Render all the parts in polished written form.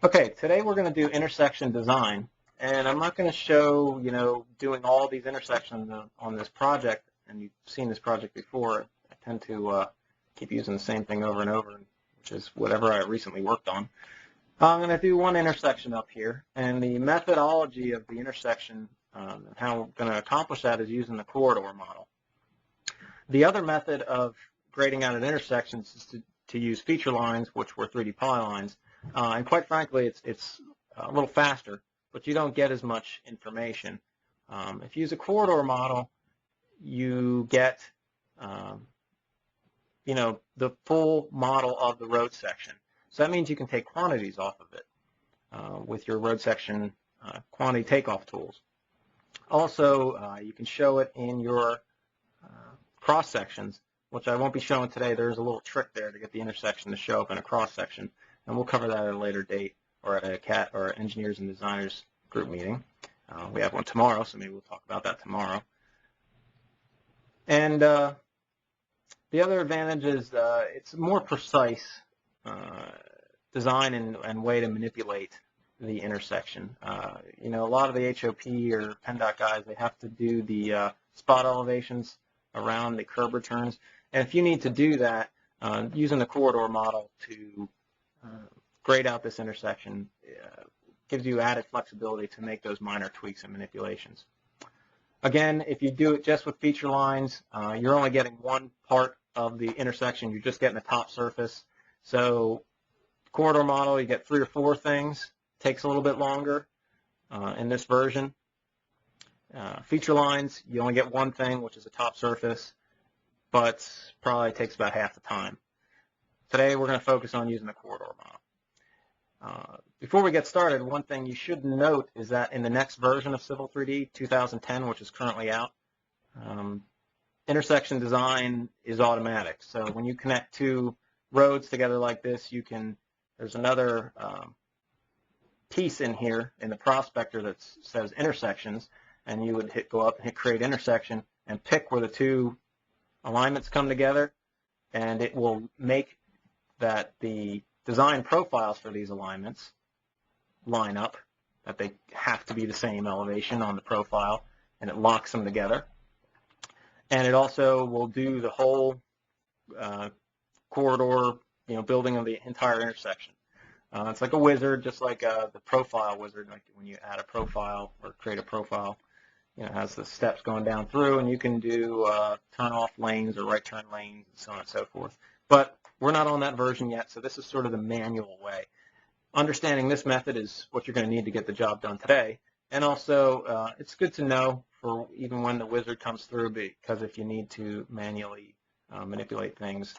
Okay, today we're going to do intersection design, and I'm not going to show, doing all these intersections on this project, and you've seen this project before. I tend to keep using the same thing over and over, which is whatever I recently worked on. I'm going to do one intersection up here, and the methodology of the intersection, and how I'm going to accomplish that is using the corridor model. The other method of grading out at intersections is to use feature lines, which were 3D polylines. And quite frankly, it's a little faster, but you don't get as much information. If you use a corridor model, you get the full model of the road section. So that means you can take quantities off of it with your road section quantity takeoff tools. Also, you can show it in your cross sections, which I won't be showing today. There's a little trick there to get the intersection to show up in a cross section, and we'll cover that at a later date or at a CAT or engineers and designers group meeting. We have one tomorrow, so maybe we'll talk about that tomorrow. And the other advantage is it's more precise design and way to manipulate the intersection. A lot of the HOP or PennDOT guys, they have to do the spot elevations around the curb returns. And if you need to do that, using the corridor model to grade out this intersection gives you added flexibility to make those minor tweaks and manipulations. Again, if you do it just with feature lines, you're only getting one part of the intersection. You're just getting the top surface. So corridor model, you get 3 or 4 things. Takes a little bit longer in this version. Feature lines, you only get one thing, which is a top surface, but probably takes about half the time. Today we're going to focus on using the corridor model. Before we get started, one thing you should note is that in the next version of Civil 3D, 2010, which is currently out, intersection design is automatic. So when you connect 2 roads together like this, there's another piece in here in the prospector that says intersections, and you would go up and hit create intersection and pick where the 2 alignments come together, and it will make that the design profiles for these alignments line up, that they have to be the same elevation on the profile, and it locks them together. And it also will do the whole corridor, building of the entire intersection. It's like a wizard, just like the profile wizard, like when you add a profile or create a profile. It has the steps going down through, and you can do turn off lanes or right turn lanes and so on and so forth. But we're not on that version yet, so this is sort of the manual way. Understanding this method is what you're going to need to get the job done today. And also, it's good to know for even when the wizard comes through, because if you need to manually manipulate things,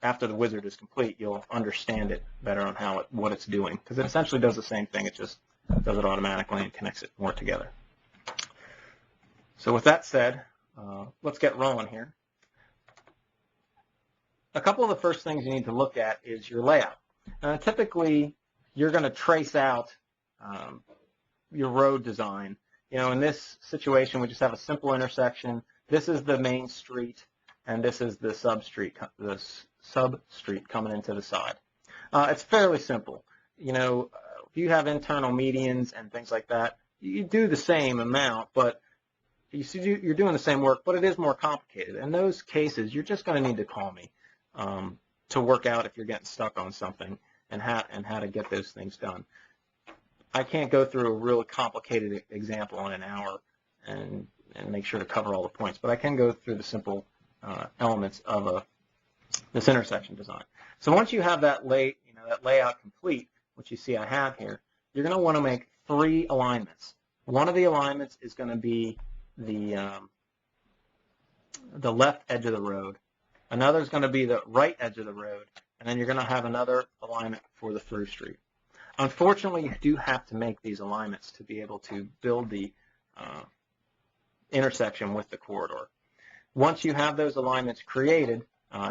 after the wizard is complete, you'll understand it better on what it's doing, because it essentially does the same thing. It just does it automatically and connects it more together. So with that said, let's get rolling here. A couple of the first things you need to look at is your layout. Typically, you're going to trace out your road design. In this situation, we just have a simple intersection. This is the main street, and this is the sub-street coming into the side. It's fairly simple. If you have internal medians and things like that, you do the same amount, but you're doing the same work, but it is more complicated. In those cases, you're just going to need to call me to work out if you're getting stuck on something and how to get those things done. I can't go through a really complicated example in an hour and make sure to cover all the points, but I can go through the simple elements of this intersection design. So once you have that layout complete, which you see I have here, you're going to want to make 3 alignments. One of the alignments is going to be the left edge of the road. Another is going to be the right edge of the road, and then you're going to have another alignment for the through street. Unfortunately, you do have to make these alignments to be able to build the intersection with the corridor. Once you have those alignments created,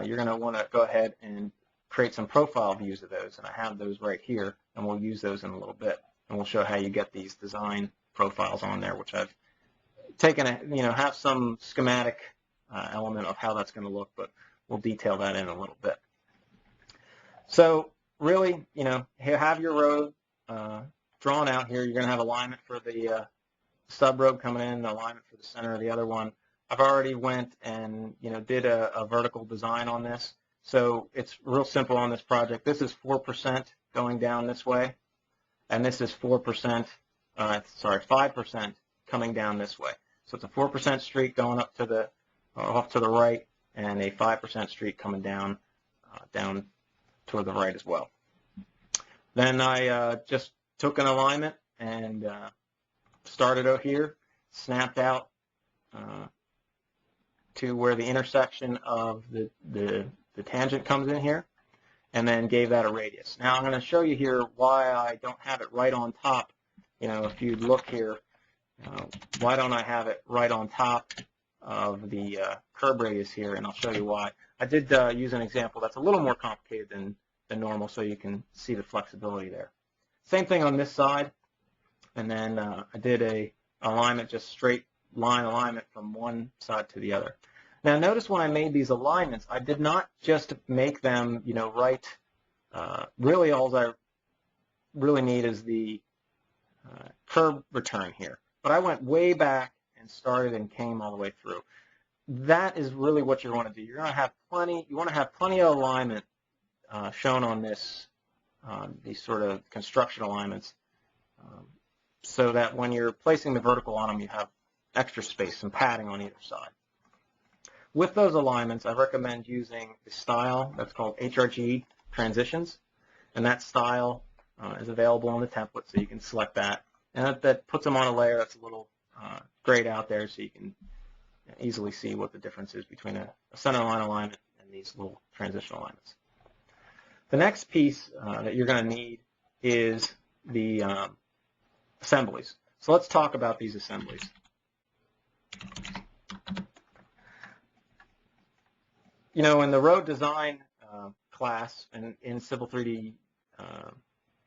you're going to want to go ahead and create some profile views of those, and I have those right here, and we'll use those in a little bit, and we'll show how you get these design profiles on there, which I've taken, have some schematic element of how that's going to look, but we'll detail that in a little bit. So really, you have your road drawn out here. You're going to have alignment for the sub road coming in, alignment for the center of the other one. I've already went and did a vertical design on this, so it's real simple on this project. This is 4% going down this way, and this is 4%, 5% coming down this way. So it's a 4% street going up to the off to the right, and a 5% street coming down down toward the right as well. Then I just took an alignment and started out here, snapped out to where the intersection of the tangent comes in here, and then gave that a radius. Now I'm going to show you here why I don't have it right on top. If you look here, why don't I have it right on top of the curb radius here, and I'll show you why. I did use an example that's a little more complicated than normal, so you can see the flexibility there. Same thing on this side, and then I did a alignment, just straight line alignment from one side to the other. Now notice when I made these alignments, I did not just make them, right. Really, all I really need is the curb return here. But I went way back and started and came all the way through. That is really what you want to do. You're going to have plenty. You want to have plenty of alignment shown on this, these sort of construction alignments, so that when you're placing the vertical on them, you have extra space, some padding on either side. With those alignments, I recommend using the style that's called HRG Transitions, and that style is available on the template, so you can select that. And that puts them on a layer that's a little grayed out there, so you can easily see what the difference is between a center line alignment and these little transition alignments. The next piece that you're going to need is the assemblies. So let's talk about these assemblies. In the road design class and in Civil 3D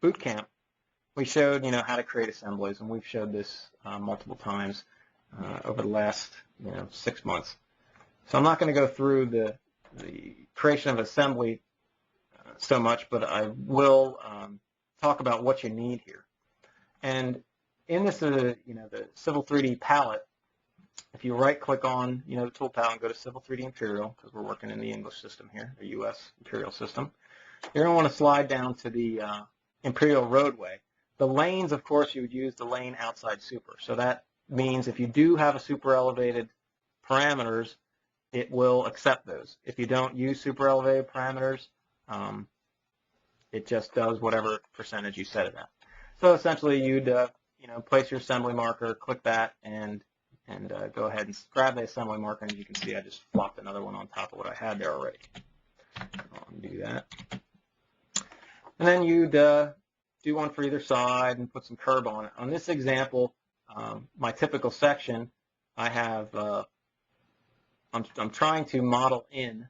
boot camp, we showed how to create assemblies, and we've showed this multiple times over the last 6 months. So I'm not going to go through the creation of assembly so much, but I will talk about what you need here. And in this, the Civil 3D palette, if you right-click on the tool palette and go to Civil 3D Imperial, because we're working in the English system here, the U.S. Imperial system, you're going to want to slide down to the Imperial roadway. The lanes, of course, you would use the lane outside super. So that means if you do have a super elevated parameters, it will accept those. If you don't use super elevated parameters, it just does whatever percentage you set it at. So essentially, you'd place your assembly marker, click that, and go ahead and grab the assembly marker. And you can see I just flopped another one on top of what I had there already. I'll undo that. And then you'd do one for either side and put some curb on it. On this example, my typical section, I have, I'm trying to model in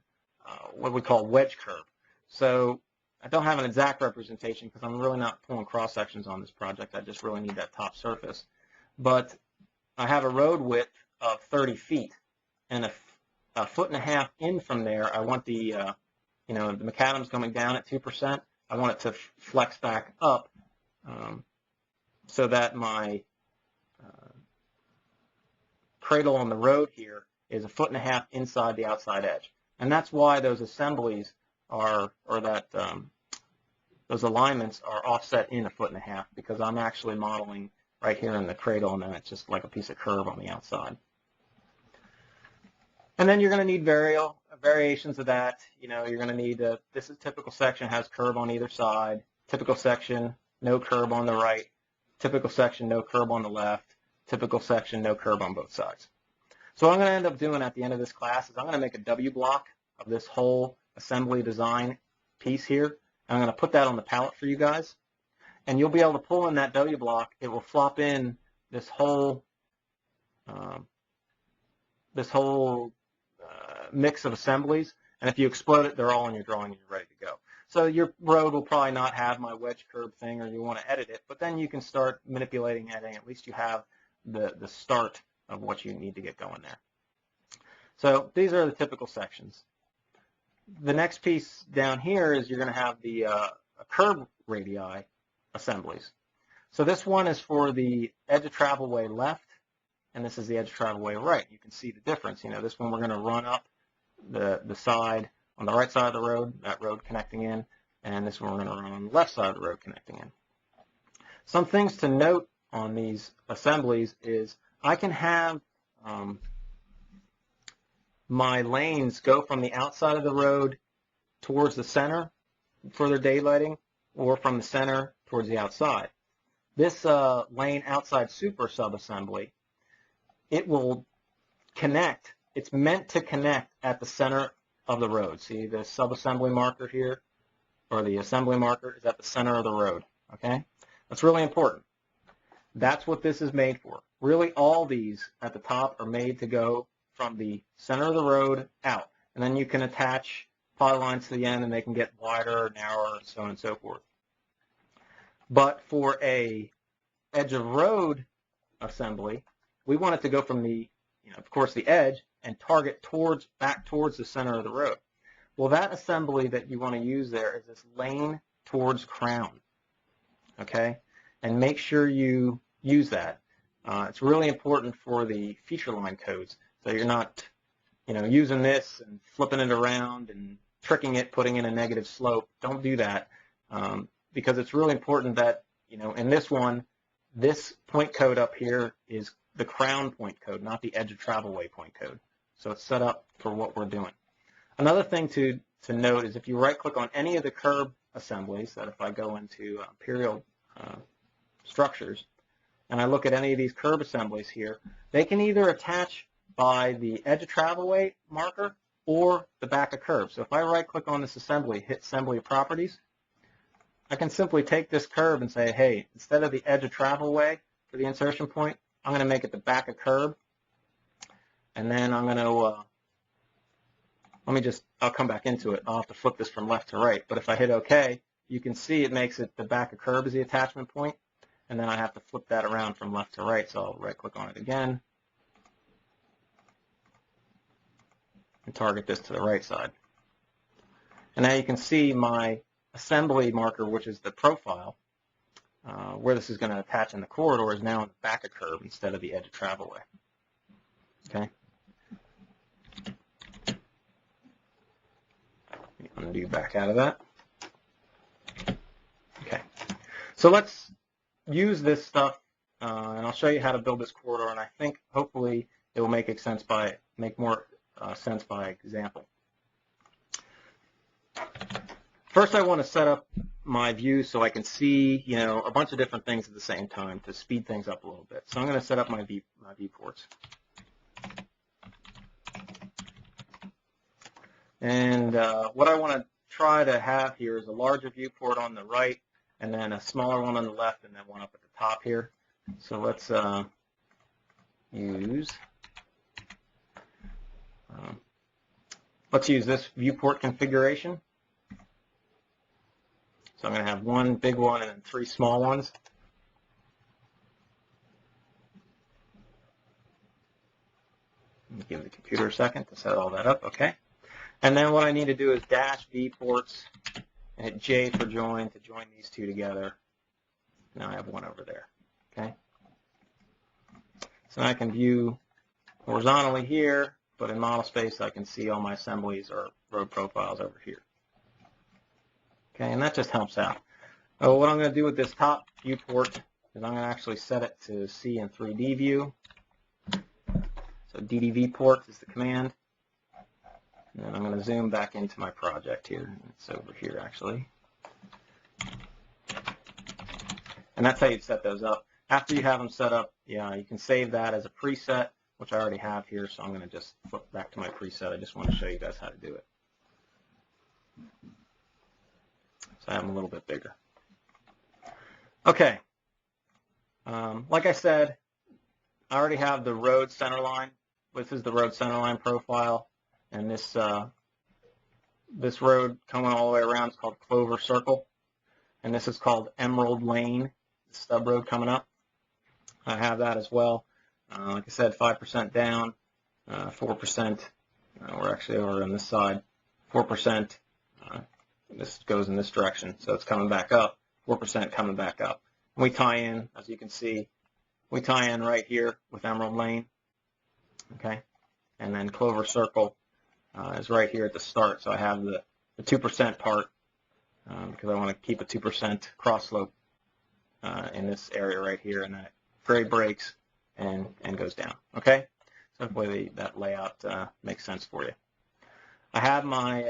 what we call wedge curb. So I don't have an exact representation because I'm really not pulling cross sections on this project. I just really need that top surface. But I have a road width of 30 feet, and a 1.5 feet in from there, I want the, the macadam's coming down at 2%. I want it to flex back up so that my cradle on the road here is a 1.5 feet inside the outside edge. And that's why those assemblies are, or that those alignments are offset in a 1.5 feet, because I'm actually modeling right here in the cradle, and then it's just like a piece of curb on the outside. And then you're going to need variations of that. You're going to need this is typical section, has curb on either side. Typical section, no curb on the right. Typical section, no curb on the left. Typical section, no curb on both sides. So what I'm going to end up doing at the end of this class is I'm going to make a W block of this whole assembly design piece here. I'm going to put that on the palette for you guys. And you'll be able to pull in that W block. It will flop in this whole mix of assemblies. And if you explode it, they're all in your drawing and you're ready to go. So your road will probably not have my wedge curb thing, or you want to edit it, but then you can start manipulating, editing. At least you have the start of what you need to get going there. So these are the typical sections. The next piece down here is you're going to have the curb radii assemblies. So this one is for the edge of travel way left, and this is the edge of travel way right. You can see the difference. This one we're going to run up the side on the right side of the road, that road connecting in, and this one we're going to run on the left side of the road connecting in. Some things to note on these assemblies is I can have my lanes go from the outside of the road towards the center for their daylighting, or from the center towards the outside. This lane outside super subassembly, it will connect. It's meant to connect at the center of the road. See the subassembly marker here, or the assembly marker is at the center of the road. Okay, that's really important. That's what this is made for. Really, all these at the top are made to go from the center of the road out, and then you can attach polylines to the end, and they can get wider or narrower, and so on and so forth. But for a edge of road assembly, we want it to go from the, of course, the edge and target back towards the center of the road. Well, that assembly that you want to use there is this lane towards crown. Okay, and make sure you use that. It's really important for the feature line codes, so you're not, using this and flipping it around and tricking it, putting in a negative slope. Don't do that, because it's really important that, in this one, this point code up here is the crown point code, not the edge of travel way point code. So it's set up for what we're doing. Another thing to note is if you right-click on any of the curb assemblies, that if I go into Imperial structures, and I look at any of these curb assemblies here, they can either attach by the edge of travel way marker or the back of curb. So if I right-click on this assembly, hit Assembly Properties, I can simply take this curb and say, hey, instead of the edge of travel way for the insertion point, I'm going to make it the back of curb. And then I'm going to, I'll come back into it. I'll have to flip this from left to right. But if I hit OK, you can see it makes it the back of curb as the attachment point. And then I have to flip that around from left to right. So I'll right-click on it again and target this to the right side. And now you can see my assembly marker, which is the profile, where this is going to attach in the corridor, is now in the back of curb instead of the edge of travel way. Okay. Undo back out of that. Okay. So let's use this stuff, and I'll show you how to build this corridor, and I think hopefully it will make more sense by example. First, I want to set up my view so I can see, a bunch of different things at the same time to speed things up a little bit. So I'm going to set up my viewports. And what I want to try to have here is a larger viewport on the right, and then a smaller one on the left, and then one up at the top here. So let's use this viewport configuration. So I'm going to have one big one and then 3 small ones. Give the computer a second to set all that up. Okay. And then what I need to do is dash viewports and hit J for join to join these two together. Now I have one over there. Okay. So I can view horizontally here, but in model space I can see all my assemblies or road profiles over here. Okay, and that just helps out. What I'm going to do with this top viewport is I'm going to actually set it to see in 3D view. So DDV port is the command. And then I'm going to zoom back into my project here. It's over here actually. And that's how you set those up. After you have them set up, you can save that as a preset, which I already have here. So I'm going to just flip back to my preset. I just want to show you guys how to do it. So I have them a little bit bigger. Okay. Like I said, I already have the road center line. This is the road center line profile, and this road coming all the way around is called Clover Circle, and this is called Emerald Lane, the stub road coming up. I have that as well. Like I said, 5% down, 4%. We're actually over on this side. 4% This goes in this direction, so it's coming back up, 4% coming back up. And we tie in, as you can see, we tie in right here with Emerald Lane, okay? And then Clover Circle is right here at the start, so I have the 2% part because I want to keep a 2% cross slope in this area right here, and then it grade breaks and goes down, okay? So hopefully that layout makes sense for you. I have my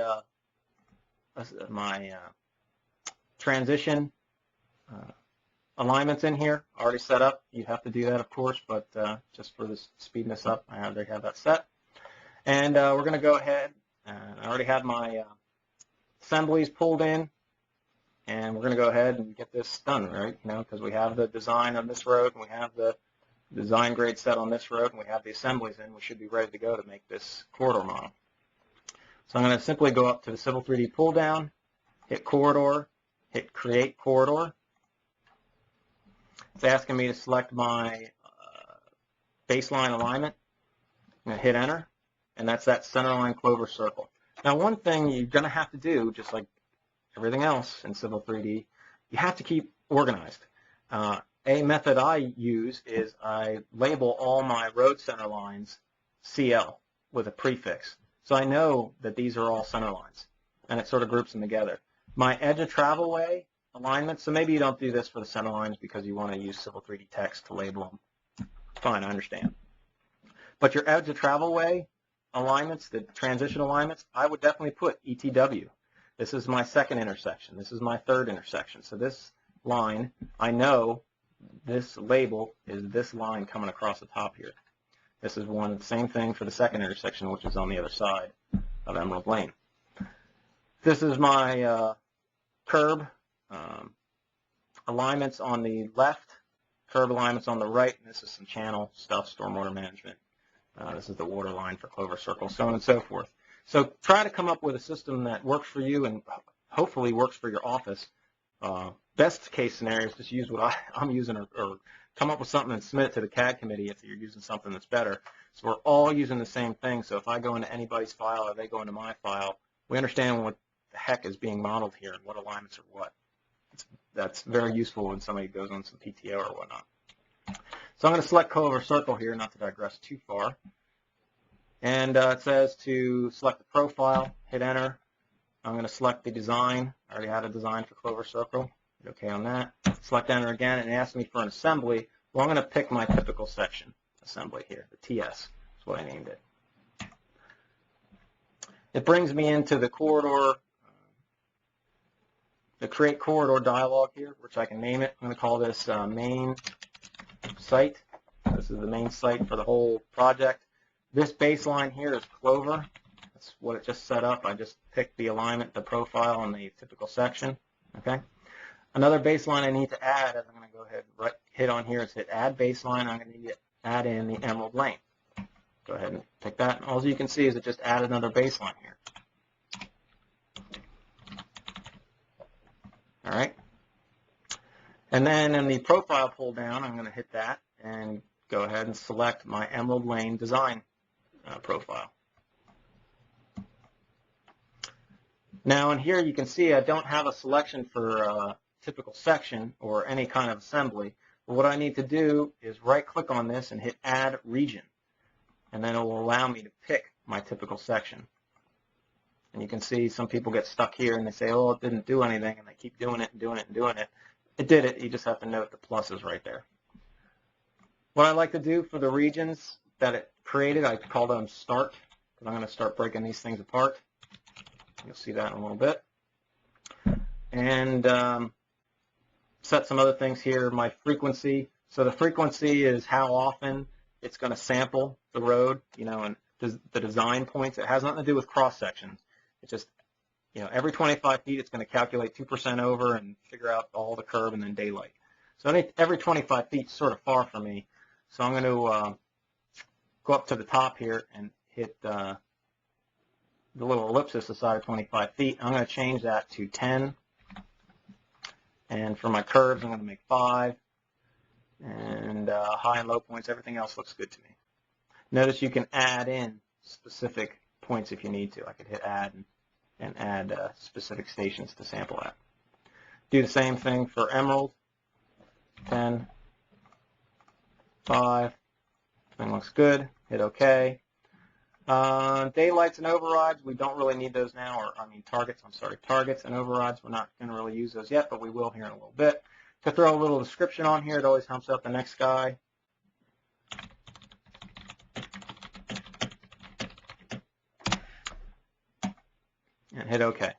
transition alignments in here already set up. You have to do that, of course, but just for this speeding this up, I already have that set. And we're going to go ahead, and I already have my assemblies pulled in, and we're going to go ahead and get this done, right? You know, because we have the design on this road, and we have the design grade set on this road, and we have the assemblies in. We should be ready to go to make this corridor model. So I'm going to simply go up to the Civil 3D pull down, hit corridor, hit create corridor. It's asking me to select my baseline alignment. I'm going to hit enter, and that's that centerline Clover Circle. Now, one thing you're going to have to do, just like everything else in Civil 3D, you have to keep organized. A method I use is I label all my road center lines CL with a prefix. So I know that these are all center lines, and it sort of groups them together. My edge of travel way alignment, so maybe you don't do this for the center lines because you want to use Civil 3D text to label them. Fine, I understand. But your edge of travel way alignments, the transition alignments, I would definitely put ETW. This is my second intersection. This is my third intersection. So this line, I know this label is this line coming across the top here. This is one, same thing for the second intersection, which is on the other side of Emerald Lane. This is my curb alignments on the left, curb alignments on the right, and this is some channel stuff, stormwater management. This is the water line for Clover Circle, so on and so forth. So try to come up with a system that works for you and hopefully works for your office. Best case scenario is just use what I'm using or come up with something and submit it to the CAD committee if you're using something that's better. So we're all using the same thing. So if I go into anybody's file or they go into my file, we understand what the heck is being modeled here and what alignments are what. That's very useful when somebody goes on some PTO or whatnot. So I'm going to select Clover Circle here, not to digress too far. And it says to select the profile, hit enter. I'm going to select the design. I already had a design for Clover Circle. Hit OK on that. Select enter again, and it asks me for an assembly. Well, I'm going to pick my typical section assembly here, the TS. That's what I named it. It brings me into the corridor, the create corridor dialog here, which I can name it. I'm going to call this main site. This is the main site for the whole project. This baseline here is Clover. That's what it just set up. I just picked the alignment, the profile, and the typical section. Okay. Another baseline I need to add, as I'm going to go ahead and hit on here, is hit add baseline. I'm going to need to add in the Emerald Lane. Go ahead and pick that. And all you can see is it just added another baseline here. All right. And then in the profile pull down, I'm going to hit that and go ahead and select my Emerald Lane design profile. Now in here you can see I don't have a selection for a typical section or any kind of assembly. But what I need to do is right click on this and hit add region. And then it will allow me to pick my typical section. And you can see some people get stuck here and they say, oh, it didn't do anything, and they keep doing it and doing it and doing it. It did it. You just have to note the pluses right there. What I like to do for the regions that it created, I call them start, because I'm going to start breaking these things apart. You'll see that in a little bit. And set some other things here, my frequency. So the frequency is how often it's going to sample the road, you know, and the design points. It has nothing to do with cross sections. It's just, you know, every 25 feet it's going to calculate 2% over and figure out all the curve and then daylight. So every 25 feet is sort of far from me. So I'm going to go up to the top here and hit the little ellipsis aside of 25 feet. I'm going to change that to 10. And for my curves, I'm going to make 5. And high and low points, everything else looks good to me. Notice you can add in specific points if you need to. I could hit add and and add specific stations to sample at. Do the same thing for Emerald. 10, 5, everything looks good. Hit OK. Daylights and overrides, we don't really need those now, or I mean targets, I'm sorry, targets and overrides, we're not going to really use those yet, but we will here in a little bit. To throw a little description on here, it always helps out the next guy. And hit OK.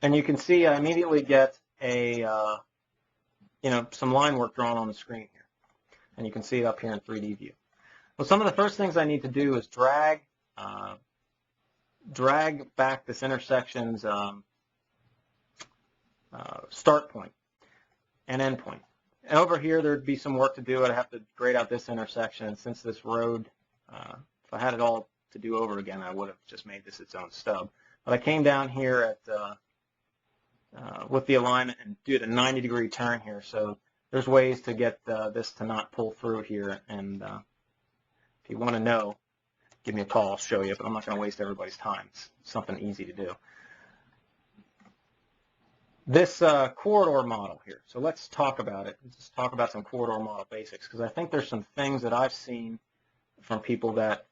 And you can see I immediately get a, some line work drawn on the screen here. And you can see it up here in 3D view. Well, some of the first things I need to do is drag back this intersection's start point and end point. And over here, there'd be some work to do. I'd have to grade out this intersection. And since this road, if I had it all to do over again, I would have just made this its own stub. But I came down here at with the alignment and did a 90-degree turn here. So there's ways to get this to not pull through here. And if you want to know, give me a call. I'll show you. But I'm not going to waste everybody's time. It's something easy to do. This corridor model here. So let's talk about it. Let's just talk about some corridor model basics, because I think there's some things that I've seen from people that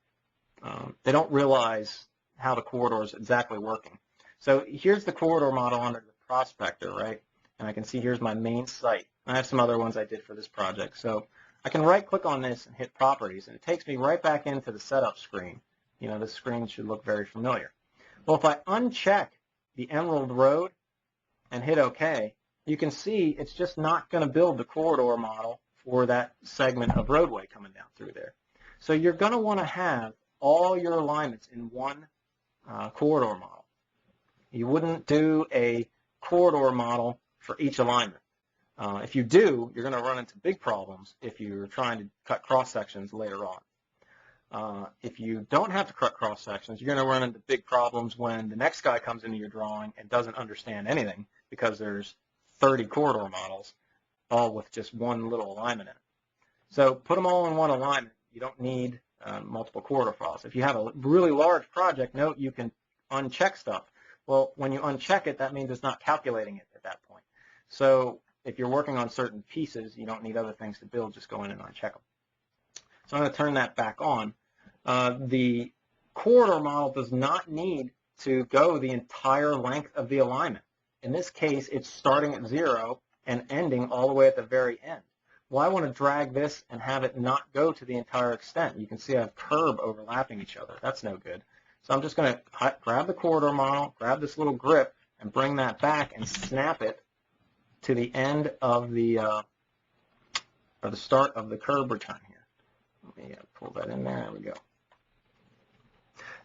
they don't realize how the corridor is exactly working. So here's the corridor model under the prospector, right? And I can see here's my main site. I have some other ones I did for this project. So I can right-click on this and hit Properties, and it takes me right back into the setup screen. You know, this screen should look very familiar. Well, if I uncheck the Emerald Road and hit OK, you can see it's just not going to build the corridor model for that segment of roadway coming down through there. So you're going to want to have all your alignments in one corridor model. You wouldn't do a corridor model for each alignment. If you do, you're going to run into big problems if you're trying to cut cross-sections later on. If you don't have to cut cross-sections, you're going to run into big problems when the next guy comes into your drawing and doesn't understand anything, because there's 30 corridor models, all with just one little alignment in it. So put them all in one alignment. You don't need multiple corridor files. If you have a really large project, note you can uncheck stuff. Well, when you uncheck it, that means it's not calculating it at that point. So if you're working on certain pieces, you don't need other things to build, just go in and uncheck them. So I'm going to turn that back on. The corridor model does not need to go the entire length of the alignment. In this case, it's starting at 0 and ending all the way at the very end. Well, I want to drag this and have it not go to the entire extent. You can see I have curb overlapping each other. That's no good. So I'm just going to grab the corridor model, grab this little grip, and bring that back and snap it to the end of the or the start of the curb return here. Let me pull that in there. There we go.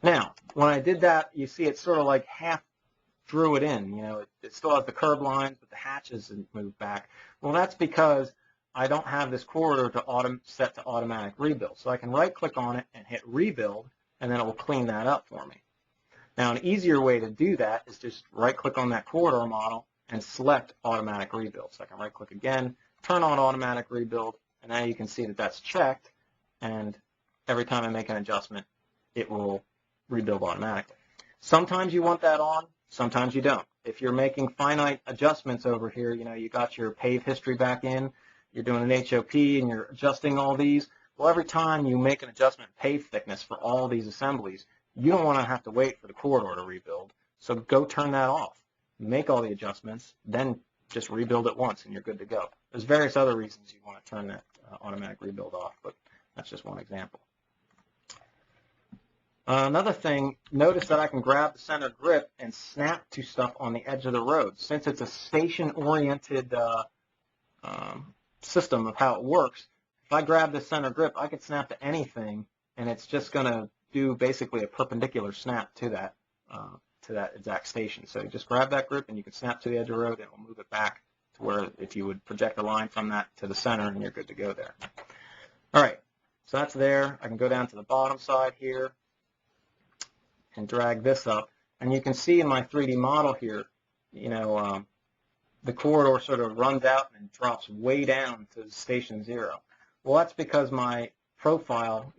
Now, when I did that, you see it sort of like half drew it in. You know, it still has the curb lines, but the hatches isn't moved back. Well, that's because I don't have this corridor set to automatic rebuild. So I can right-click on it and hit Rebuild, and then it will clean that up for me. Now, an easier way to do that is just right-click on that corridor model and select Automatic Rebuild. So I can right-click again, turn on Automatic Rebuild, and now you can see that that's checked, and every time I make an adjustment, it will rebuild automatically. Sometimes you want that on, sometimes you don't. If you're making finite adjustments over here, you know, you got your pave history back in, you're doing an HOP and you're adjusting all these, well, every time you make an adjustment in pave thickness for all these assemblies, you don't want to have to wait for the corridor to rebuild. So go turn that off. Make all the adjustments, then just rebuild it once and you're good to go. There's various other reasons you want to turn that automatic rebuild off, but that's just one example. Another thing, notice that I can grab the center grip and snap to stuff on the edge of the road. Since it's a station-oriented system of how it works, if I grab the center grip, I could snap to anything, and it's just going to do basically a perpendicular snap to that exact station. So you just grab that grip, and you can snap to the edge of the road, and it will move it back to where if you would project a line from that to the center, and you're good to go there. All right, so that's there. I can go down to the bottom side here and drag this up. And you can see in my 3D model here, you know, the corridor sort of runs out and drops way down to station 0. Well, that's because my profile,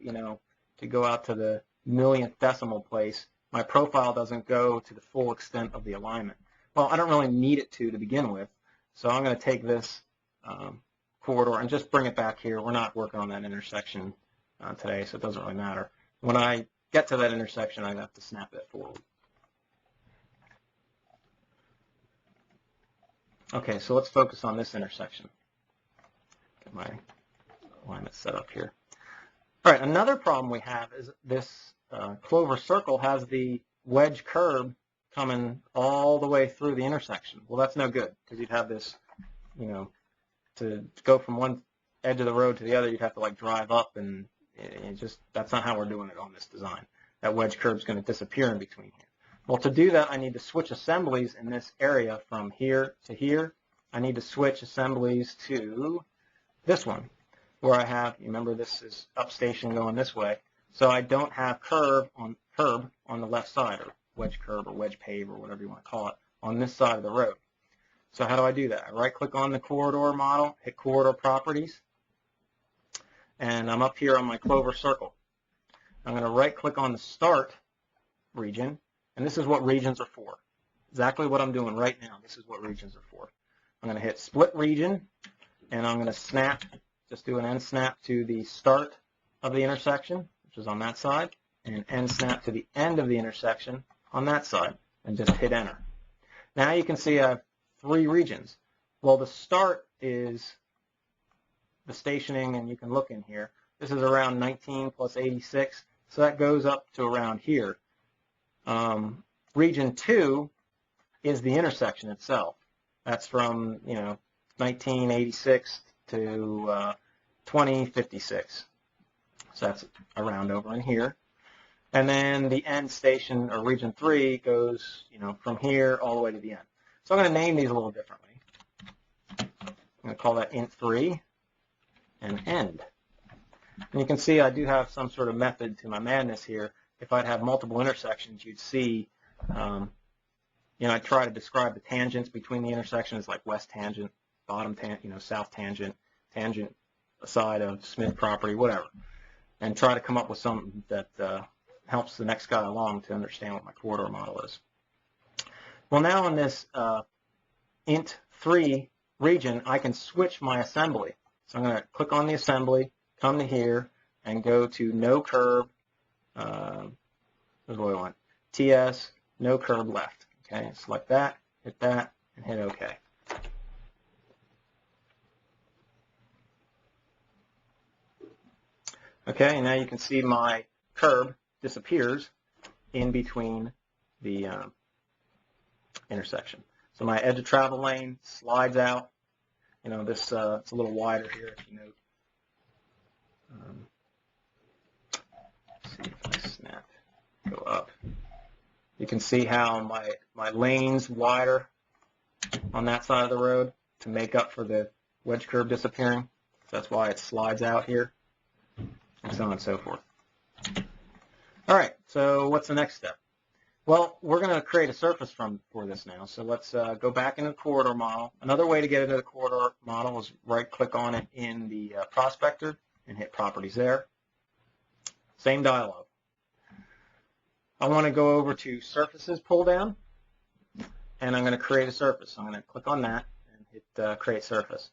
to go out to the millionth decimal place, my profile doesn't go to the full extent of the alignment. Well, I don't really need it to begin with, so I'm going to take this corridor and just bring it back here. We're not working on that intersection today, so it doesn't really matter. When I get to that intersection, I have to snap it forward. Okay, so let's focus on this intersection. Get my alignment set up here. All right, another problem we have is this clover circle has the wedge curb coming all the way through the intersection. Well, that's no good, because you'd have this, to go from one edge of the road to the other, you'd have to like drive up, and that's not how we're doing it on this design. That wedge curb is going to disappear in between here. Well, to do that, I need to switch assemblies in this area from here to here. I need to switch assemblies to this one, where I have, remember this is up station going this way, so I don't have curb on the left side, or wedge curb or wedge pave or whatever you want to call it, on this side of the road. So how do I do that? I right-click on the corridor model, hit corridor properties, and I'm up here on my clover circle. I'm going to right-click on the start region, and this is what regions are for. Exactly what I'm doing right now. This is what regions are for. I'm going to hit split region, and I'm going to snap, just do an end snap to the start of the intersection, which is on that side, and end snap to the end of the intersection on that side, and just hit enter. Now you can see I have 3 regions. Well, the start is the stationing, and you can look in here. This is around 19 plus 86, so that goes up to around here. Region 2 is the intersection itself. That's from 1986 to 2056. So that's around over in here. And then the end station, or region 3, goes from here all the way to the end. So I'm going to name these a little differently. I'm going to call that int 3 and end. And you can see I do have some sort of method to my madness here. If I'd have multiple intersections, you'd see, I try to describe the tangents between the intersections, like west tangent, bottom tangent, south tangent, tangent side of Smith property, whatever, and try to come up with something that helps the next guy along to understand what my corridor model is. Well, now in this int 3 region, I can switch my assembly. So I'm going to click on the assembly, come to here, and go to no curb. Here's what I want. TS, no curb left. Okay, select that, and hit OK. Okay, and now you can see my curb disappears in between the intersection. So my edge of travel lane slides out. This it's a little wider here, if you note. Let's see if I snap, go up. You can see how my lane's wider on that side of the road to make up for the wedge curb disappearing. So that's why it slides out here, and so on and so forth. All right, so what's the next step? Well, we're going to create a surface for this now. So let's go back into the corridor model. Another way to get into the corridor model is right-click on it in the prospector and hit properties there. Same dialog. I want to go over to surfaces pull down, and I'm going to create a surface. I'm going to click on that and hit create surface.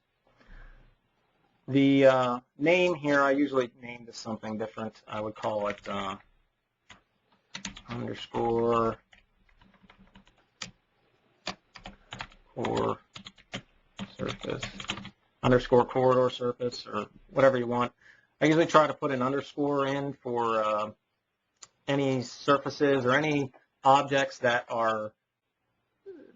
The name here, I usually name this something different. I would call it underscore core surface, underscore corridor surface, or whatever you want. I usually try to put an underscore in for any surfaces or any objects that are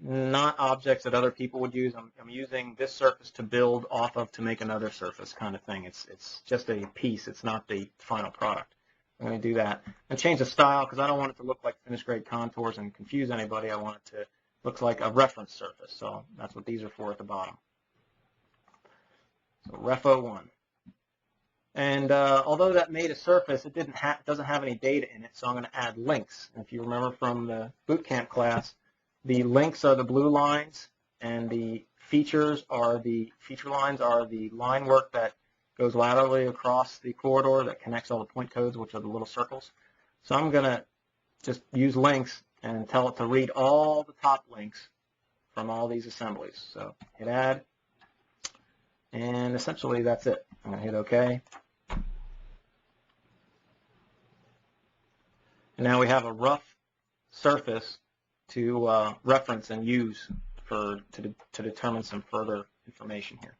not objects that other people would use. I'm using this surface to build off of to make another surface kind of thing. It's just a piece. It's not the final product. I'm going to do that and change the style because I don't want it to look like finished grade contours and confuse anybody. I want it to look like a reference surface. So that's what these are for at the bottom. So ref 01. And although that made a surface, it doesn't have any data in it, so I'm going to add links. And if you remember from the boot camp class, the links are the blue lines, and the feature lines are the line work that goes laterally across the corridor that connects all the point codes, which are the little circles. So I'm going to just use links and tell it to read all the top links from all these assemblies. So hit add, and essentially that's it. I'm going to hit OK. And now we have a rough surface to reference and use to determine some further information here.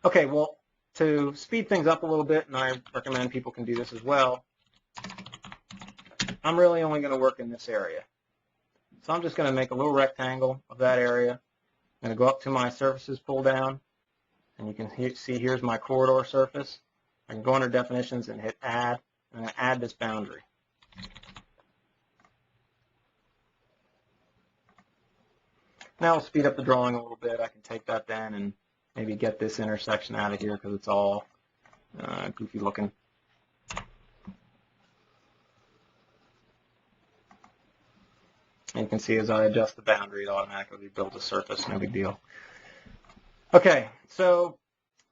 Okay, well, to speed things up a little bit, and I recommend people can do this as well, I'm really only going to work in this area. So I'm just going to make a little rectangle of that area. I'm going to go up to my surfaces pull down, and you can see here's my corridor surface. I can go under definitions and hit add, and I'm going to add this boundary. Now I'll speed up the drawing a little bit. I can take that then and maybe get this intersection out of here because it's all goofy looking. And you can see as I adjust the boundary, it automatically builds a surface, no big deal. Okay, so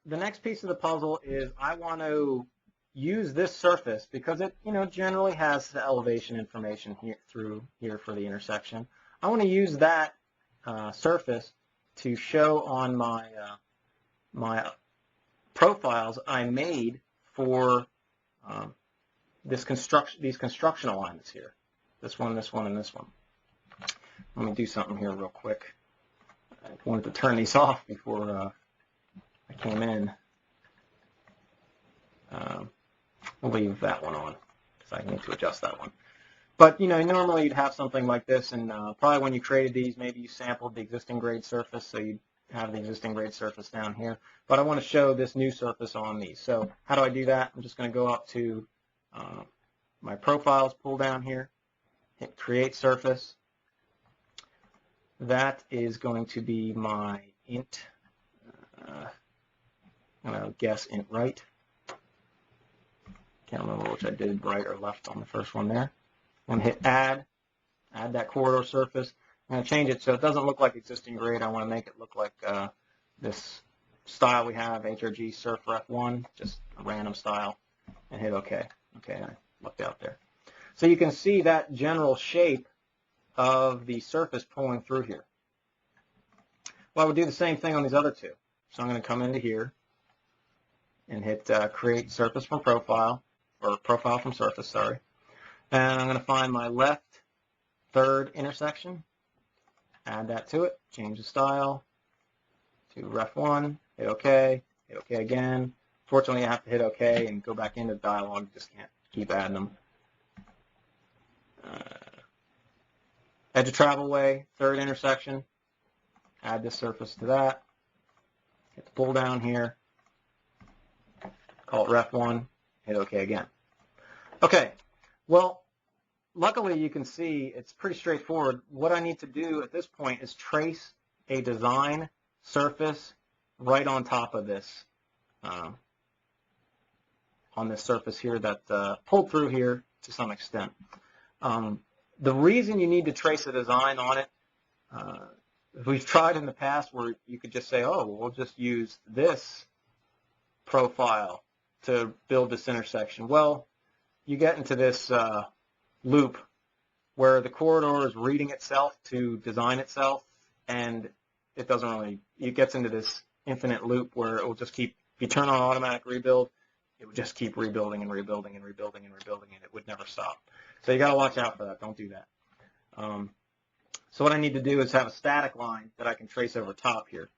the next piece of the puzzle is I want to use this surface because it, generally has the elevation information here through here for the intersection. I want to use that surface to show on my my profiles I made for these construction alignments here. This one, and this one. Let me do something here real quick. I wanted to turn these off before I came in. We'll leave that one on because I need to adjust that one. But, normally you'd have something like this, and probably when you created these, maybe you sampled the existing grade surface, so you'd have the existing grade surface down here. But I want to show this new surface on these. So how do I do that? I'm just going to go up to my profiles, pull down here, hit create surface. That is going to be my int, I'm going to guess int right. Can't remember which I did, right or left on the first one there. I'm going to hit add that corridor surface. I'm going to change it so it doesn't look like existing grade. I want to make it look like this style we have, HRG surf ref 1, just a random style, and hit OK. Okay, I looked out there. So you can see that general shape of the surface pulling through here. Well, I would do the same thing on these other two. So I'm going to come into here and hit create surface from profile, or profile from surface, sorry. And I'm going to find my left third intersection, add that to it, change the style to ref 1, hit OK again. Fortunately, I have to hit OK and go back into dialog, you just can't keep adding them. Edge of travel way, third intersection, add this surface to that, hit the pull down here, call it ref 1, hit OK again. Okay, well, luckily you can see it's pretty straightforward. What I need to do at this point is trace a design surface right on top of this, on this surface here that pulled through here to some extent. The reason you need to trace a design on it, we've tried in the past where you could just say, oh, we'll just use this profile to build this intersection. Well, you get into this loop where the corridor is reading itself to design itself, and it doesn't really, it gets into this infinite loop where it will just keep, if you turn on automatic rebuild, it would just keep rebuilding and rebuilding and rebuilding and rebuilding, and it would never stop. So you got to watch out for that. Don't do that. So what I need to do is have a static line that I can trace over top here.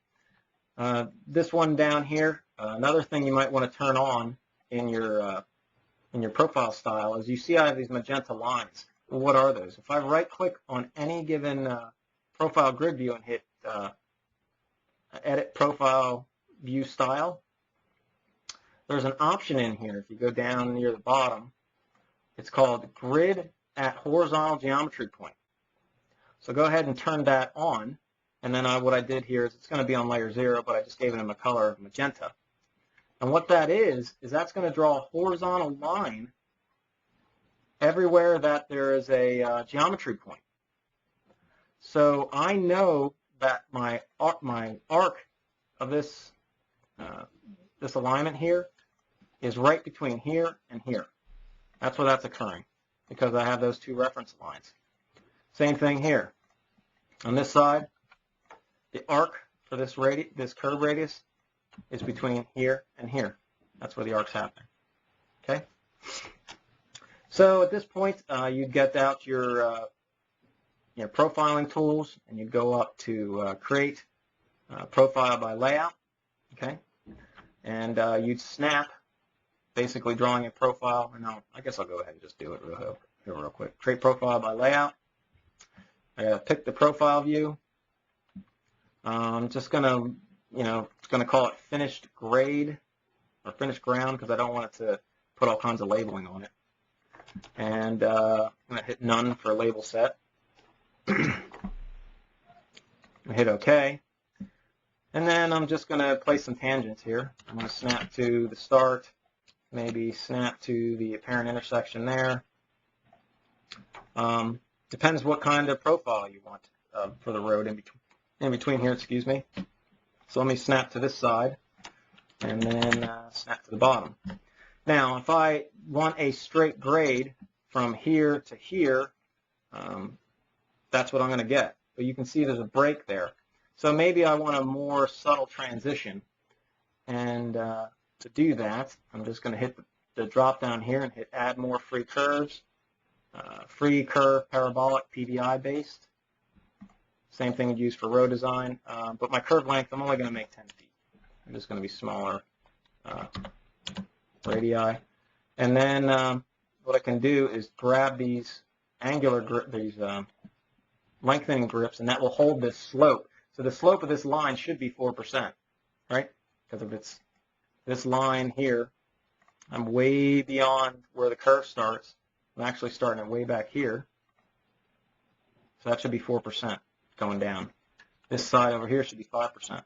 This one down here, another thing you might want to turn on in your profile style is you see I have these magenta lines. Well, what are those? If I right-click on any given profile grid view and hit Edit Profile View Style, there's an option in here. If you go down near the bottom, it's called Grid at Horizontal Geometry Point. So go ahead and turn that on, and then what I did here is it's going to be on layer 0, but I just gave it a color of magenta. And what that is that's going to draw a horizontal line everywhere that there is a geometry point. So I know that my arc of this this alignment here is right between here and here. That's where that's occurring, because I have those two reference lines. Same thing here. On this side, the arc for this curve radius is between here and here. That's where the arc's happening. Okay? So at this point, you'd get out your profiling tools, and you'd go up to Create Profile by Layout. Okay? And you'd snap, basically drawing a profile. And I guess I'll go ahead and just do it real quick. Create Profile by Layout. I gotta pick the profile view. I'm just gonna, call it finished grade or finished ground, because I don't want it to put all kinds of labeling on it. And I'm gonna hit none for label set. Hit OK. And then I'm just gonna place some tangents here. I'm gonna snap to the start, maybe snap to the apparent intersection there. Depends what kind of profile you want for the road in between here, excuse me. So let me snap to this side, and then snap to the bottom. Now, if I want a straight grade from here to here, that's what I'm going to get. But you can see there's a break there. So maybe I want a more subtle transition. And to do that, I'm just going to hit the drop down here and hit Add More Free Curves. Free curve parabolic PBI based. Same thing you'd use for road design. But my curve length, I'm only going to make 10 feet. I'm just going to be smaller radii. And then what I can do is grab these lengthening grips, and that will hold this slope. So the slope of this line should be 4%, right? Because if it's this line here, I'm way beyond where the curve starts. I'm actually starting it way back here. So that should be 4% going down. This side over here should be 5%. Let's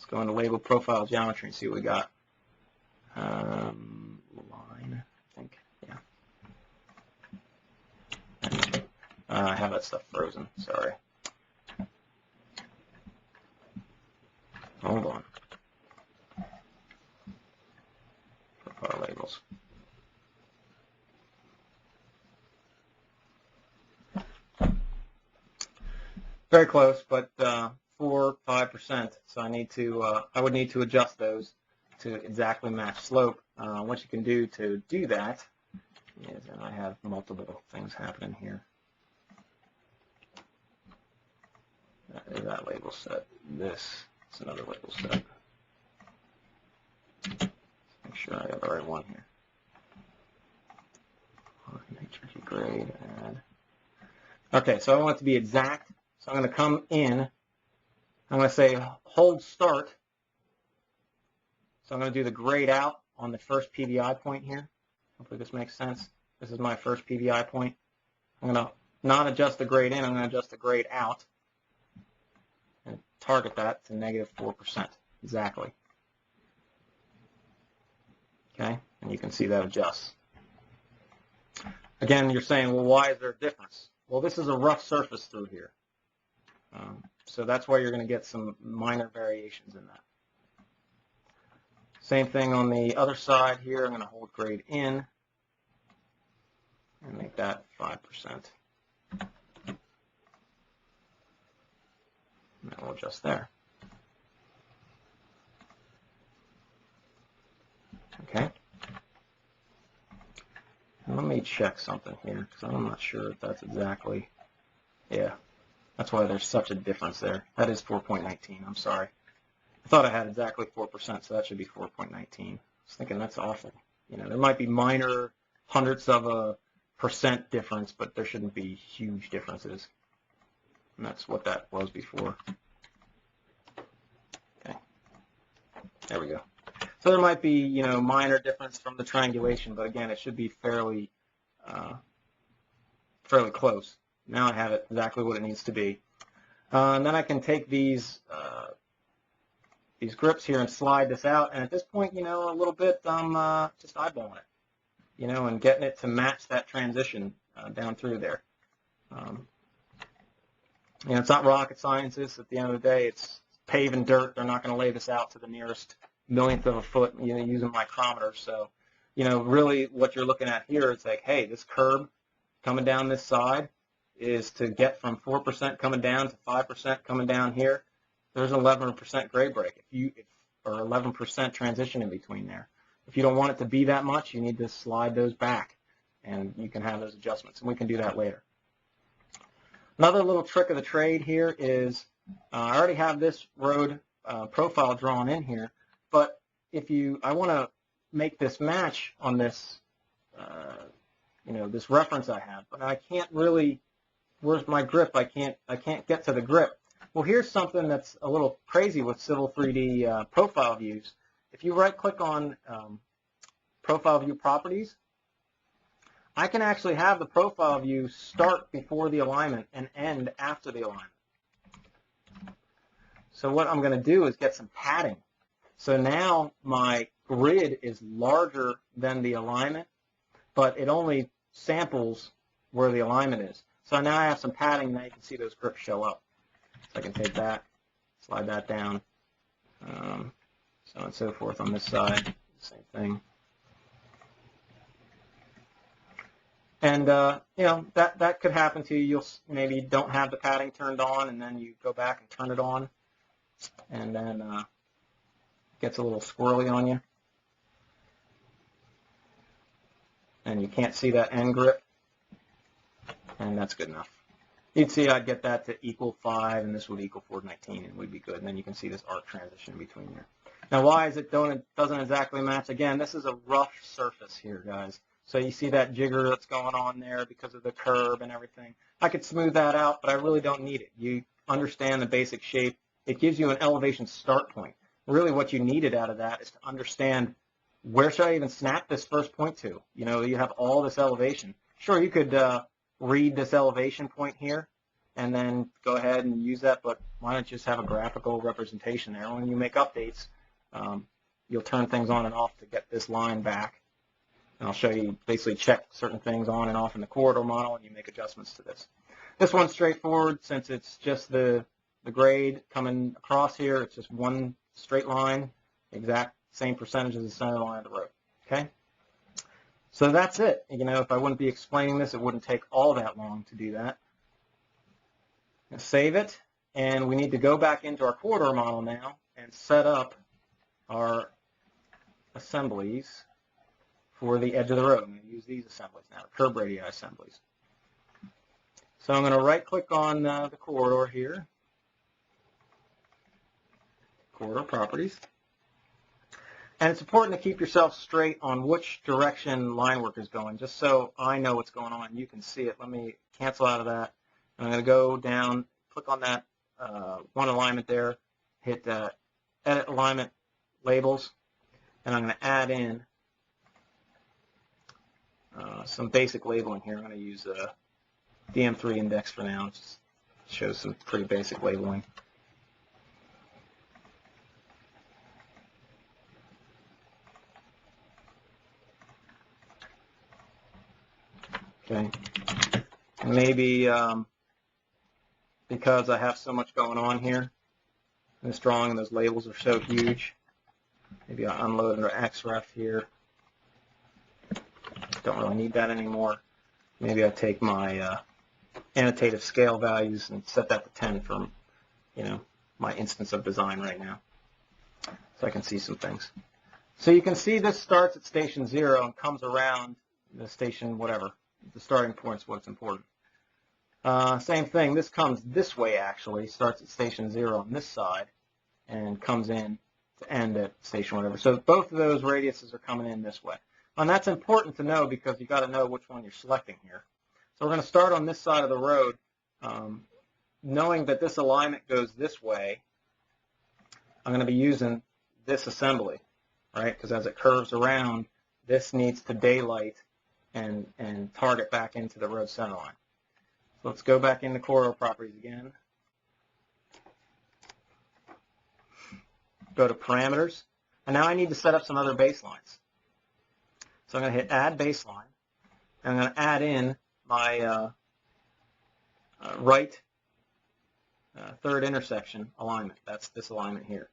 go into label profile geometry and see what we got. Line, I think, yeah. I have that stuff frozen, sorry. Hold on. Profile labels. Very close, but 4-5%. So I would need to adjust those to exactly match slope. What you can do to do that is, and I have multiple things happening here. That is that label set. This is another label set. Make sure I have the right one here. HRG grade add. Okay, so I want it to be exact. So I'm going to come in. I'm going to say hold start. So I'm going to do the grade out on the first PBI point here. Hopefully this makes sense. This is my first PBI point. I'm going to not adjust the grade in. I'm going to adjust the grade out and target that to -4%. Exactly. Okay, and you can see that adjusts. Again, you're saying, well, why is there a difference? Well, this is a rough surface through here. So that's why you're going to get some minor variations in that. Same thing on the other side here. I'm going to hold grade in and make that 5%. And that will adjust there. Okay. And let me check something here, because I'm not sure if that's exactly, yeah. That's why there's such a difference there. That is 4.19. I'm sorry. I thought I had exactly 4%, so that should be 4.19. I was thinking that's awful. There might be minor hundredths of a percent difference, but there shouldn't be huge differences. And that's what that was before. Okay. There we go. So there might be, minor difference from the triangulation, but again, it should be fairly close. Now I have it exactly what it needs to be. And then I can take these grips here and slide this out. And at this point, a little bit, I'm just eyeballing it, and getting it to match that transition down through there. It's not rocket science. At the end of the day, it's paving dirt. They're not going to lay this out to the nearest, millionth of a foot, using micrometers. So, really what you're looking at here is like, hey, this curb coming down this side is to get from 4% coming down to 5% coming down here. There's 11% grade break, or 11% transition in between there. If you don't want it to be that much, you need to slide those back, and you can have those adjustments, and we can do that later. Another little trick of the trade here is, I already have this road profile drawn in here, but I want to make this match on this, this reference I have, but I can't really, where's my grip? I can't get to the grip. Well, here's something that's a little crazy with Civil 3D profile views. If you right-click on Profile View Properties, I can actually have the profile view start before the alignment and end after the alignment. So what I'm going to do is get some padding. So now my grid is larger than the alignment, but it only samples where the alignment is. So now I have some padding, now you can see those grips show up. So I can take that, slide that down, so on and so forth on this side, same thing. And, that could happen to you. You'll maybe don't have the padding turned on, and then you go back and turn it on, and then it gets a little squirrely on you. And you can't see that end grip, and that's good enough. You'd see I'd get that to equal 5, and this would equal 419, and we'd be good. And then you can see this arc transition in between there. Now, why is it doesn't exactly match? Again, this is a rough surface here, guys. So you see that jigger that's going on there because of the curb and everything. I could smooth that out, but I really don't need it. You understand the basic shape. It gives you an elevation start point. Really what you needed out of that is to understand, where should I even snap this first point to? You have all this elevation. Sure, you could read this elevation point here and then go ahead and use that, but why don't you just have a graphical representation there? When you make updates, you'll turn things on and off to get this line back. And I'll show you, basically check certain things on and off in the corridor model, and you make adjustments to this. This one's straightforward, since it's just the grade coming across here. It's just one straight line, exact same percentage as the center line of the road. Okay? So that's it. If I wouldn't be explaining this, it wouldn't take all that long to do that. Now save it, and we need to go back into our corridor model now and set up our assemblies for the edge of the road. I'm going to use these assemblies now, the curb radii assemblies. So I'm going to right-click on the corridor here, corridor properties. And it's important to keep yourself straight on which direction line work is going, just so I know what's going on. You can see it. Let me cancel out of that. And I'm going to go down, click on that one alignment there, hit Edit Alignment Labels, and I'm going to add in some basic labeling here. I'm going to use DM3 index for now. It just shows some pretty basic labeling. Okay, maybe because I have so much going on here in this drawing and those labels are so huge, maybe I'll unload under XREF here. Don't really need that anymore. Maybe I take my annotative scale values and set that to 10 for my instance of design right now, so I can see some things. So you can see this starts at station 0 and comes around the station whatever. The starting point is what's important. Same thing, this comes this way actually, starts at station 0 on this side and comes in to end at station whatever. So both of those radiuses are coming in this way. And that's important to know because you've got to know which one you're selecting here. So we're going to start on this side of the road, knowing that this alignment goes this way. I'm going to be using this assembly, right? Because as it curves around, this needs to daylight and target back into the road center line. So let's go back into corridor properties again. Go to parameters. And now I need to set up some other baselines. So I'm going to hit add baseline. And I'm going to add in my right third intersection alignment. That's this alignment here.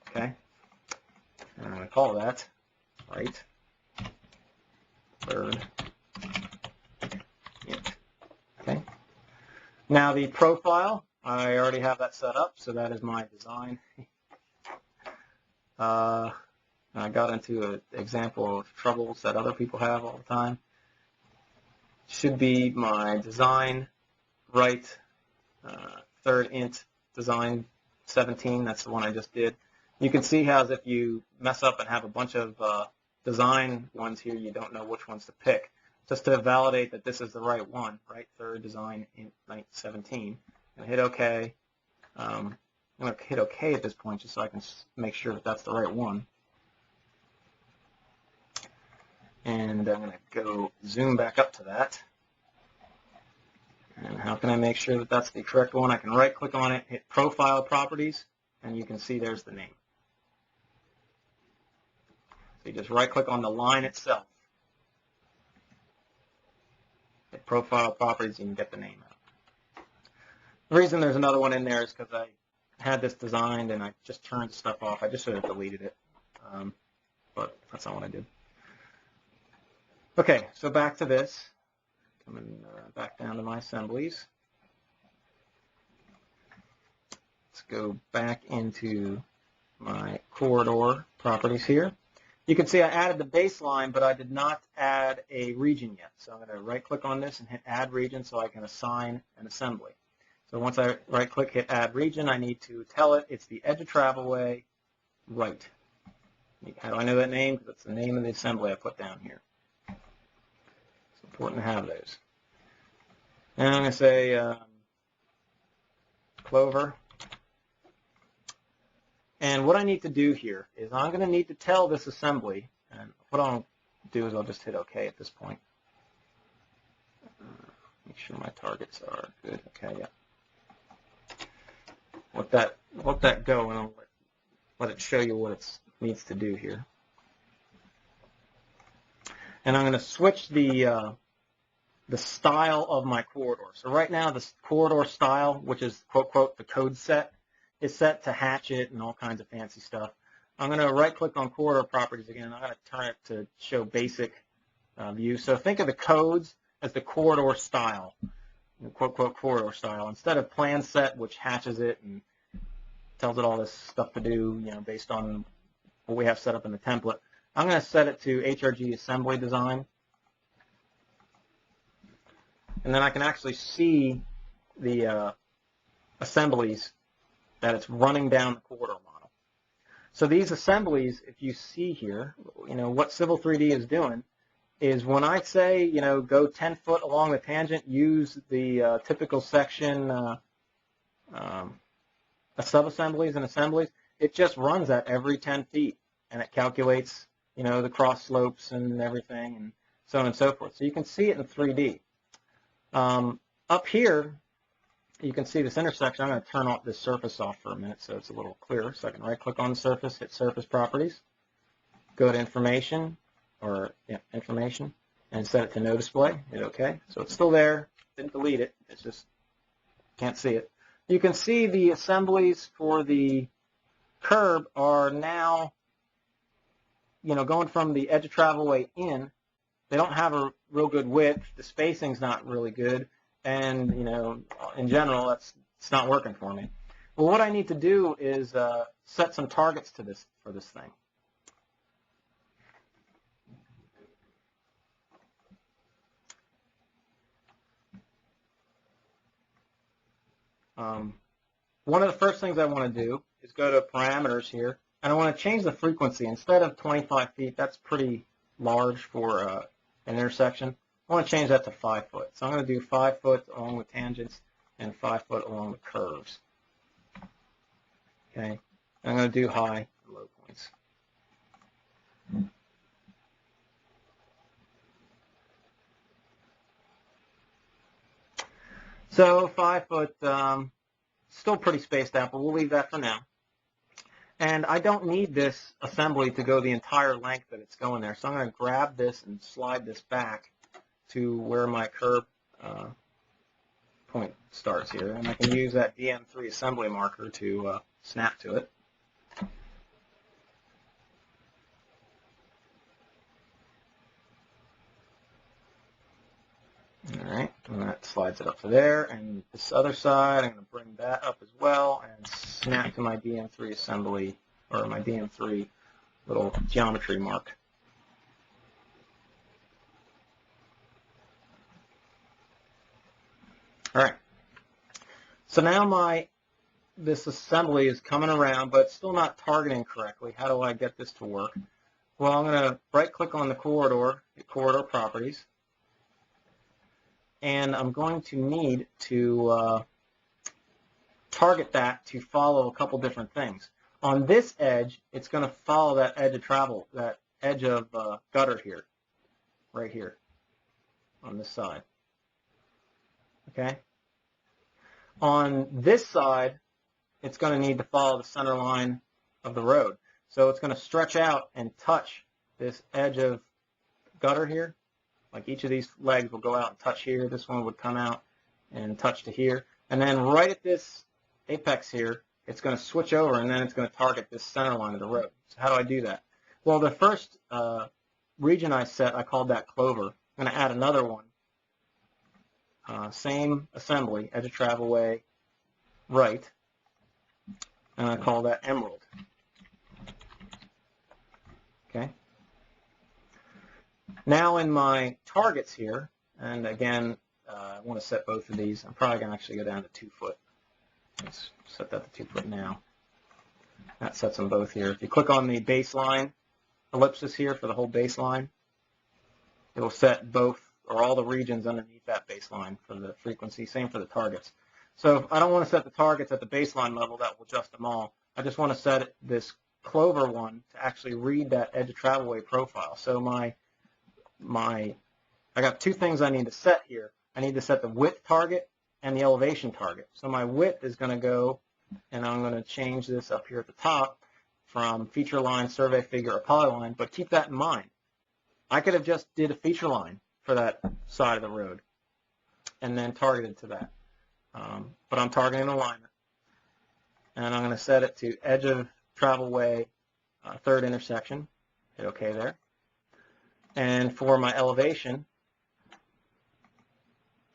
Okay. And I'm going to call that right third int. Okay. Now the profile, I already have that set up, so that is my design. I got into an example of troubles that other people have all the time. Should be my design right third int design 17. That's the one I just did. You can see how if you mess up and have a bunch of design ones here, you don't know which ones to pick. Just to validate that this is the right one, right third design int 17. And hit OK. I'm going to hit OK at this point just so I can make sure that that's the right one. And I'm going to go zoom back up to that. And how can I make sure that that's the correct one? I can right-click on it, hit Profile Properties, and you can see there's the name. So you just right-click on the line itself. Hit Profile Properties, you can get the name out. The reason there's another one in there is because I had this designed and I just turned stuff off. I just should have deleted it, but that's not what I did. Okay, so back to this. Coming back down to my assemblies. Let's go back into my corridor properties here. You can see I added the baseline, but I did not add a region yet. So I'm going to right-click on this and hit Add Region so I can assign an assembly. So once I right-click, hit Add Region, I need to tell it it's the edge of travelway right. How do I know that name? Because it's the name of the assembly I put down here. It's important to have those. And I'm going to say Clover. And what I need to do here is I'm going to need to tell this assembly, and what I'll do is I'll just hit OK at this point. Make sure my targets are good. Okay, yeah. Let that go, and I'll let it show you what it needs to do here. And I'm going to switch the style of my corridor. So right now, this corridor style, which is quote, quote, the code set, is set to hatchet and all kinds of fancy stuff. I'm going to right-click on corridor properties again. I'm going to turn it to show basic view. So think of the codes as the corridor style, quote, quote, corridor style. Instead of plan set, which hatches it and tells it all this stuff to do, based on what we have set up in the template, I'm going to set it to HRG assembly design. And then I can actually see the assemblies that it's running down the corridor model. So these assemblies, if you see here, what Civil 3D is doing is when I say, go 10 foot along the tangent, use the typical section sub-assemblies and assemblies, it just runs that every 10 feet, and it calculates, the cross slopes and everything, and so on and so forth. So you can see it in 3D. Up here, you can see this intersection. I'm going to turn off this surface off for a minute so it's a little clearer. So I can right-click on the surface, hit Surface Properties, go to Information, Information, and set it to No Display. Hit OK. So it's still there. Didn't delete it. It's just can't see it. You can see the assemblies for the curb are now, going from the edge of travelway in. They don't have a real good width. The spacing's not really good. And, in general, it's not working for me. Well, what I need to do is set some targets to this for this thing. One of the first things I want to do is go to parameters here, and I want to change the frequency. Instead of 25 feet, that's pretty large for an intersection. I want to change that to 5 foot. So I'm going to do 5 foot along the tangents and 5 foot along the curves. Okay. I'm going to do high and low points. So 5 foot, still pretty spaced out, but we'll leave that for now. And I don't need this assembly to go the entire length that it's going there. So I'm going to grab this and slide this back to where my curb point starts here. And I can use that DM3 assembly marker to snap to it. slides it up to there, and this other side, I'm going to bring that up as well and snap to my DM3 assembly, or my DM3 little geometry mark. All right. So now this assembly is coming around, but it's still not targeting correctly. How do I get this to work? Well, I'm going to right-click on the corridor properties, and I'm going to need to target that to follow a couple different things. On this edge, it's going to follow that edge of travel, that edge of gutter here, right here, on this side. Okay? On this side, it's going to need to follow the center line of the road. So it's going to stretch out and touch this edge of gutter here. Like each of these legs will go out and touch here. This one would come out and touch to here. And then right at this apex here, it's going to switch over, and then it's going to target this center line of the road. So how do I do that? Well, the first region I set, I called that clover. I'm going to add another one. Same assembly, edge of travelway, right. And I call that emerald. Okay. Now in my targets here, and again, I want to set both of these. I'm probably going to actually go down to 2 foot. Let's set that to 2 foot now. That sets them both here. If you click on the baseline ellipsis here for the whole baseline, it will set both or all the regions underneath that baseline for the frequency. Same for the targets. So if I don't want to set the targets at the baseline level, that will adjust them all. I just want to set this clover one to actually read that edge of travelway profile. So I got 2 things I need to set here. I need to set the width target and the elevation target. So my width is going to go, and I'm going to change this up here at the top from feature line, survey figure, or polyline, but keep that in mind. I could have just did a feature line for that side of the road and then targeted to that. But I'm targeting alignment, and I'm going to set it to edge of travelway, 3rd intersection. Hit OK there. And for my elevation,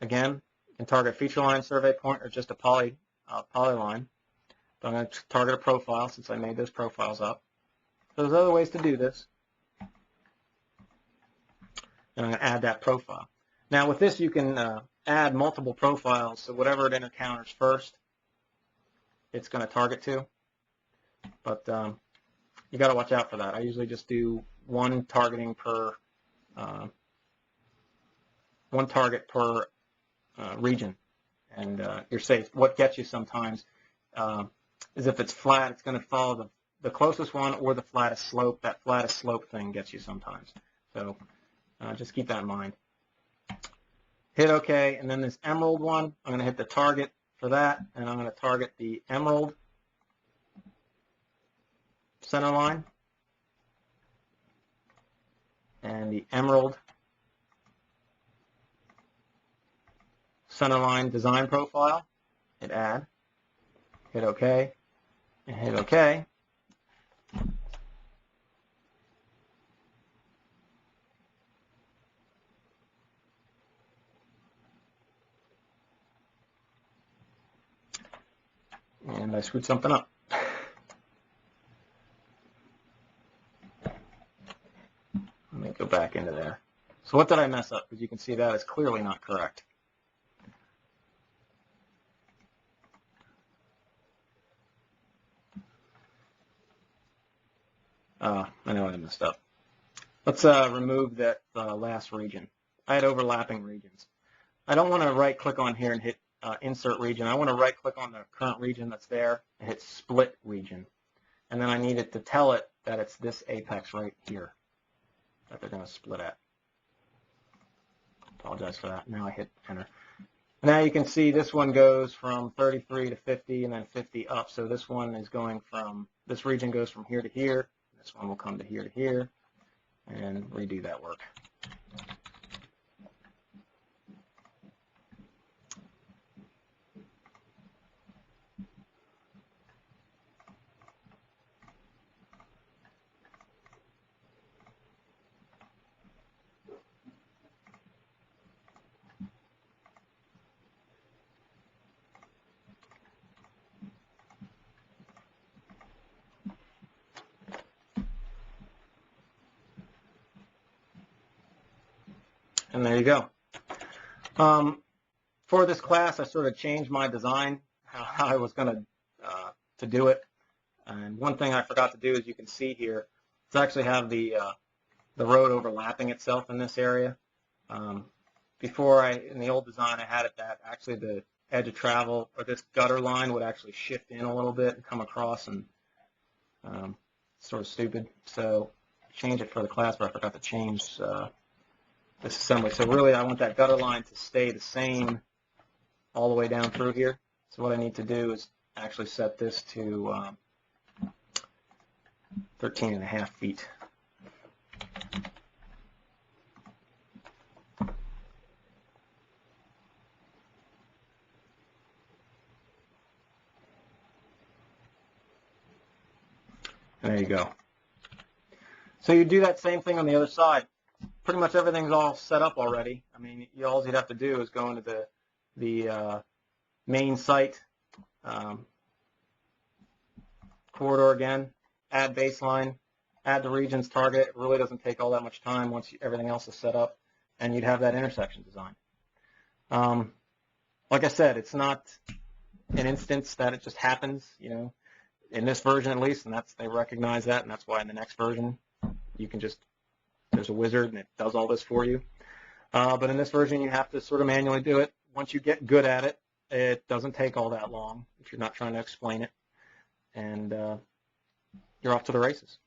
again, you can target feature line, survey point, or just a polyline. But I'm going to target a profile since I made those profiles up. So there's other ways to do this. And I'm going to add that profile. Now with this, you can add multiple profiles, so whatever it encounters first, it's going to target to. But you got to watch out for that. I usually just do one target per region, and you're safe. What gets you sometimes is if it's flat, it's going to follow the closest one or the flattest slope. That flattest slope thing gets you sometimes. So just keep that in mind. Hit OK, and then this emerald one, I'm going to hit the target for that, and I'm going to target the emerald center line and the emerald center line design profile. Hit add, hit OK, and hit OK. And I screwed something up. Let me go back into there. So what did I mess up? Because you can see that is clearly not correct. I know I messed up. Let's remove that last region. I had overlapping regions. I don't want to right-click on here and hit Insert Region. I want to right-click on the current region that's there and hit Split Region. And then I need it to tell it that it's this apex right here that they're going to split at. Apologize for that. Now I hit Enter. Now you can see this one goes from 33 to 50 and then 50 up. So this one is going from, this region goes from here to here. This one will come to here, and redo that work. And there you go. For this class, I sort of changed my design, how I was going to do it. And one thing I forgot to do, as you can see here, is actually have the road overlapping itself in this area. Before, in the old design, I had it that actually the edge of travel, or this gutter line, would actually shift in a little bit and come across, and sort of stupid. So change it for the class, but I forgot to change this assembly. So really, I want that gutter line to stay the same all the way down through here. So what I need to do is actually set this to 13.5 feet. There you go. So you do that same thing on the other side. Pretty much everything's all set up already. I mean, all you'd have to do is go into the main site corridor again, add baseline, add the regions target. It really doesn't take all that much time once everything else is set up, and you'd have that intersection design. Like I said, it's not an instance that it just happens, in this version at least, and they recognize that, and that's why in the next version you can just, there's a wizard and it does all this for you. But in this version you have to sort of manually do it. Once you get good at it, it doesn't take all that long if you're not trying to explain it, and you're off to the races.